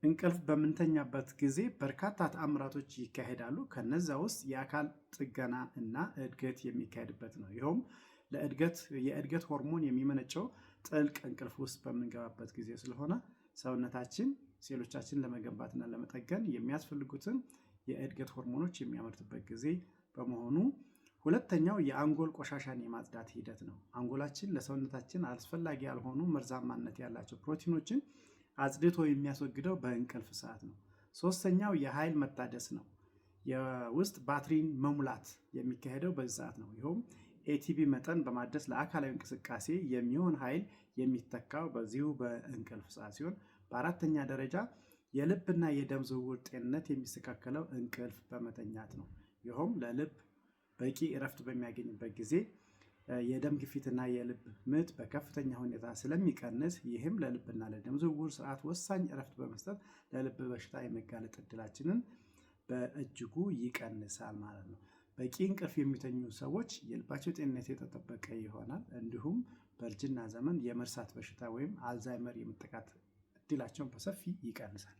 እንቅልፍ በምንተኛበት ጊዜ በርካታ ተአምራቶች ይካሄዳሉ። ከነዛ ውስጥ የአካል ጥገና እና እድገት የሚካሄድበት ነው። ይኸውም የእድገት ሆርሞን የሚመነጨው ጥልቅ እንቅልፍ ውስጥ በምንገባበት ጊዜ ስለሆነ ሰውነታችን ሴሎቻችን ለመገንባትና ለመጠገን የሚያስፈልጉትን የእድገት ሆርሞኖች የሚያመርትበት ጊዜ በመሆኑ፣ ሁለተኛው የአንጎል ቆሻሻን የማጽዳት ሂደት ነው። አንጎላችን ለሰውነታችን አስፈላጊ ያልሆኑ መርዛማነት ያላቸው ፕሮቲኖችን አጽድቶ የሚያስወግደው በእንቅልፍ ሰዓት ነው። ሶስተኛው የኃይል መታደስ ነው። የውስጥ ባትሪን መሙላት የሚካሄደው በዚህ ሰዓት ነው። ይኸውም ኤቲፒ መጠን በማደስ ለአካላዊ እንቅስቃሴ የሚሆን ኃይል የሚተካው በዚሁ በእንቅልፍ ሰዓት ሲሆን፣ በአራተኛ ደረጃ የልብና የደም ዝውውር ጤንነት የሚስተካከለው እንቅልፍ በመተኛት ነው። ይኸውም ለልብ በቂ እረፍት በሚያገኝበት ጊዜ የደም ግፊትና የልብ ምት በከፍተኛ ሁኔታ ስለሚቀንስ፣ ይህም ለልብና ለደም ዝውውር ስርዓት ወሳኝ እረፍት በመስጠት ለልብ በሽታ የመጋለጥ እድላችንን በእጅጉ ይቀንሳል ማለት ነው። በቂ እንቅልፍ የሚተኙ ሰዎች የልባቸው ጤንነት የተጠበቀ ይሆናል። እንዲሁም በእርጅና ዘመን የመርሳት በሽታ ወይም አልዛይመር የመጠቃት እድላቸውን በሰፊ ይቀንሳል።